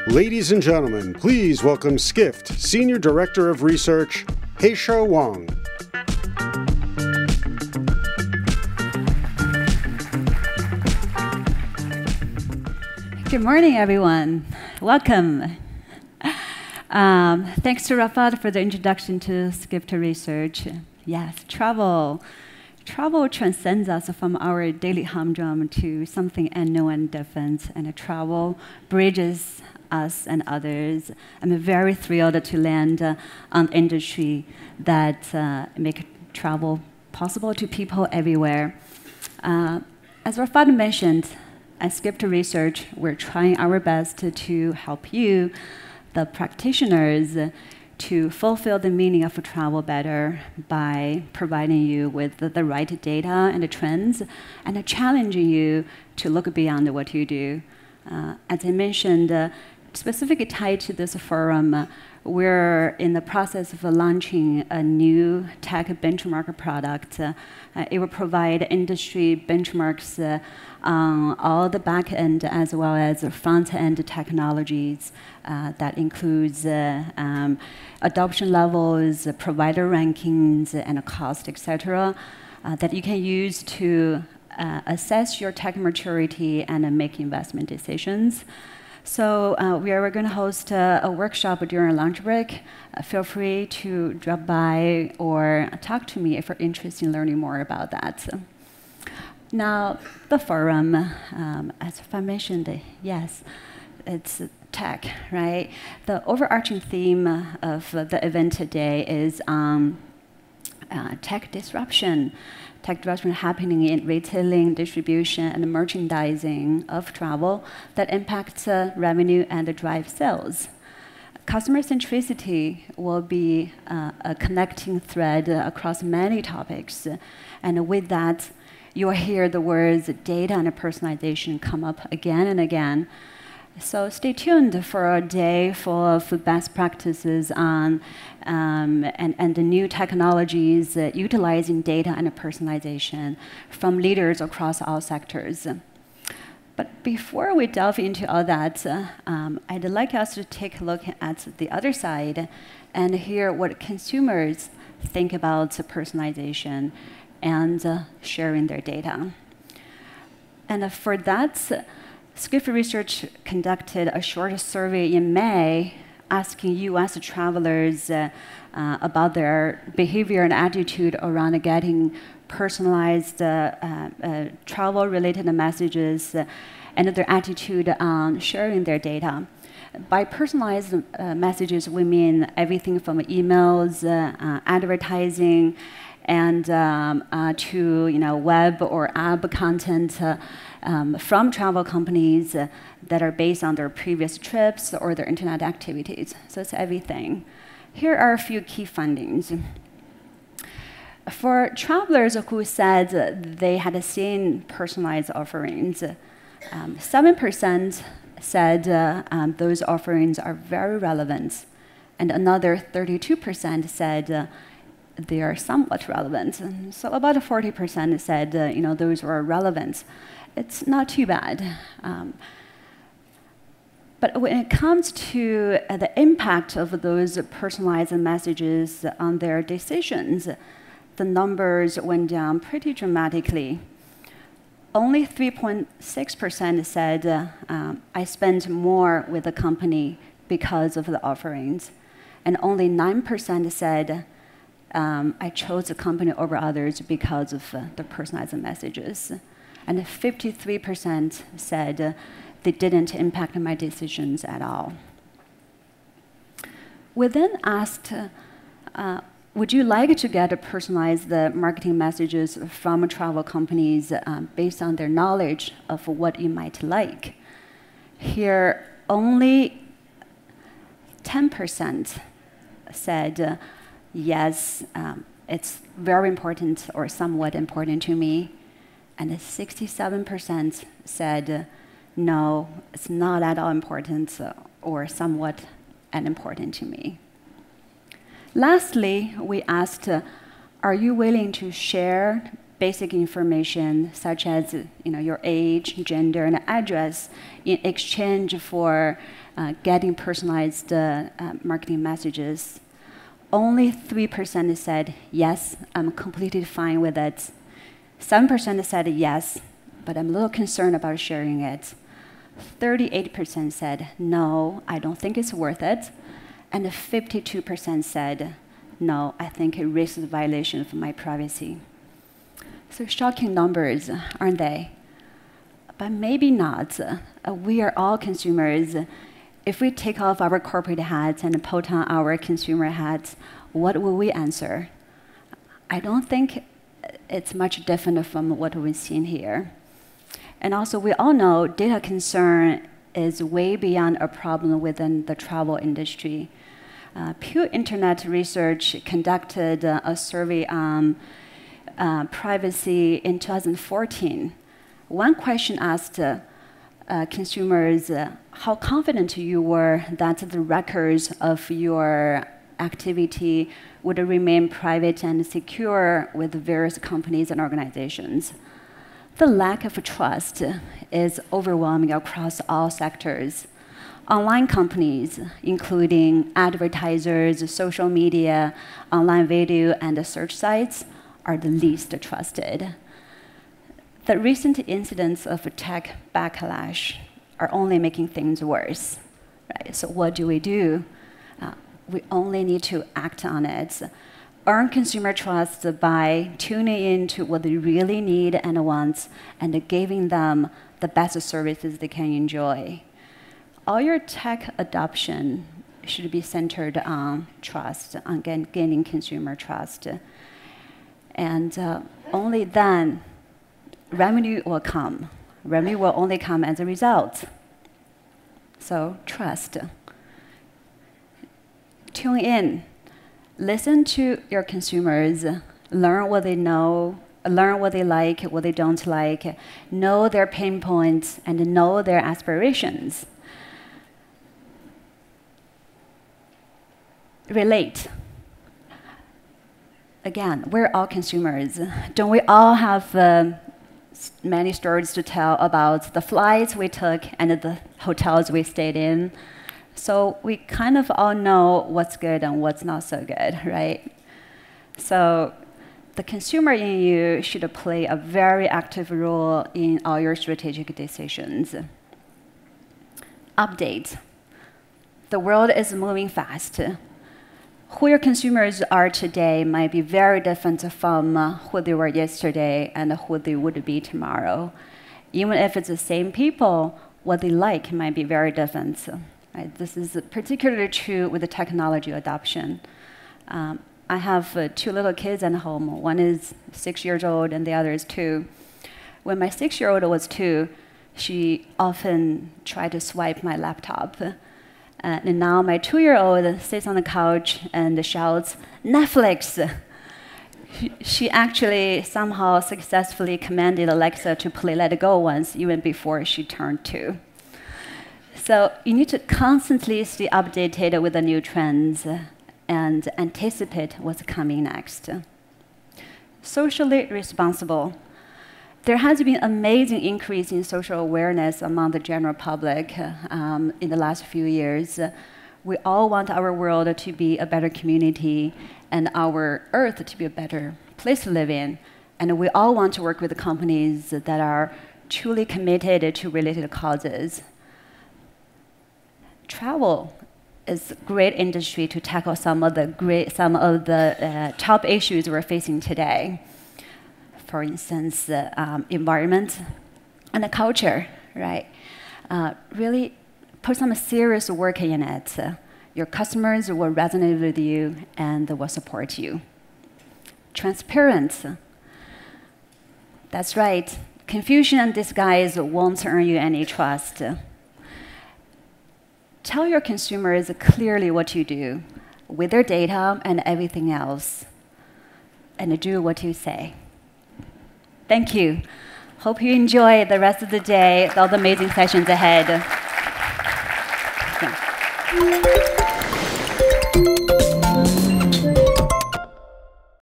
Ladies and gentlemen, please welcome Skift Senior Director of Research, Haixia Wang. Good morning, everyone. Welcome. Thanks to Rafat for the introduction to Skift Research. Yes, travel. Travel transcends us from our daily humdrum to something unknown and different, and travel bridges us and others. I'm very thrilled to land on industry that make travel possible to people everywhere. As Rafat mentioned, at Skift Research, we're trying our best to help you, the practitioners, to fulfill the meaning of travel better by providing you with the right data and the trends, and challenging you to look beyond what you do. As I mentioned, specifically tied to this forum, we're in the process of launching a new tech benchmark product. It will provide industry benchmarks on all the back-end as well as front-end technologies that includes adoption levels, provider rankings, and cost, etc., that you can use to assess your tech maturity and make investment decisions. So we are going to host a workshop during a lunch break. Feel free to drop by or talk to me if you're interested in learning more about that. Now, the forum, as I mentioned, yes, it's tech, right? The overarching theme of the event today is tech disruption. Tech disruption happening in retailing, distribution, and merchandising of travel that impacts revenue and drive sales. Customer centricity will be a connecting thread across many topics. And with that, you'll hear the words data and personalization come up again and again. So stay tuned for a day full of best practices on and the new technologies utilizing data and personalization from leaders across all sectors. But before we delve into all that, I'd like us to take a look at the other side and hear what consumers think about personalization and sharing their data. And for that, Skift Research conducted a short survey in May asking US travelers about their behavior and attitude around getting personalized travel-related messages and their attitude on sharing their data. By personalized messages, we mean everything from emails, advertising, and to web or app content from travel companies that are based on their previous trips or their internet activities. So it's everything. Here are a few key findings. For travelers who said they had seen personalized offerings, 7% said those offerings are very relevant, and another 32% said they are somewhat relevant. And so about 40% said those were relevant. It's not too bad. But when it comes to the impact of those personalized messages on their decisions, the numbers went down pretty dramatically. Only 3.6% said, I spent more with the company because of the offerings. And only 9% said, I chose the company over others because of the personalized messages. And 53% said they didn't impact my decisions at all. We then asked, would you like to get personalized marketing messages from travel companies based on their knowledge of what you might like? Here, only 10% said, yes, it's very important or somewhat important to me. And 67% said, no, it's not at all important or somewhat unimportant to me. Lastly, we asked, are you willing to share basic information such as your age, gender, and address in exchange for getting personalized marketing messages. Only 3% said, yes, I'm completely fine with it. 7% said yes, but I'm a little concerned about sharing it. 38% said, no, I don't think it's worth it. And 52% said, no, I think it risks violation of my privacy. So shocking numbers, aren't they? But maybe not. We are all consumers. If we take off our corporate hats and put on our consumer hats, what will we answer? I don't think it's much different from what we've seen here. And also, we all know data concern is way beyond a problem within the travel industry. Pew Internet Research conducted a survey on privacy in 2014. One question asked consumers how confident you were that the records of your activity would remain private and secure with various companies and organizations. The lack of trust is overwhelming across all sectors. Online companies, including advertisers, social media, online video, and search sites, are the least trusted. The recent incidents of tech backlash are only making things worse. Right? So what do? We only need to act on it. Earn consumer trust by tuning in to what they really need and want and giving them the best services they can enjoy. All your tech adoption should be centered on trust, on gaining consumer trust. And only then revenue will come. Revenue will only come as a result. So trust. Tune in. Listen to your consumers. Learn what they know. Learn what they like, what they don't like. Know their pain points and know their aspirations. Relate. Again, we're all consumers. Don't we all have many stories to tell about the flights we took and the hotels we stayed in? So we kind of all know what's good and what's not so good, right? So the consumer in you should play a very active role in all your strategic decisions. Update. The world is moving fast. Who your consumers are today might be very different from who they were yesterday and who they would be tomorrow. Even if it's the same people, what they like might be very different. Right? This is particularly true with the technology adoption. I have 2 little kids at home. One is 6 years old and the other is 2. When my 6-year-old was 2, she often tried to swipe my laptop. And now my 2-year-old sits on the couch and shouts, Netflix! She actually somehow successfully commanded Alexa to play Let It Go once, even before she turned 2. So you need to constantly stay updated with the new trends and anticipate what's coming next. Socially responsible. There has been an amazing increase in social awareness among the general public in the last few years. We all want our world to be a better community and our Earth to be a better place to live in. And we all want to work with companies that are truly committed to related causes. Travel is a great industry to tackle some of the top issues we're facing today. For instance, environment and the culture, right? Really put some serious work in it. Your customers will resonate with you and will support you. Transparent. That's right. Confusion and disguise won't earn you any trust. Tell your consumers clearly what you do with their data and everything else, and do what you say. Thank you. Hope you enjoy the rest of the day, all the amazing sessions ahead. Yeah.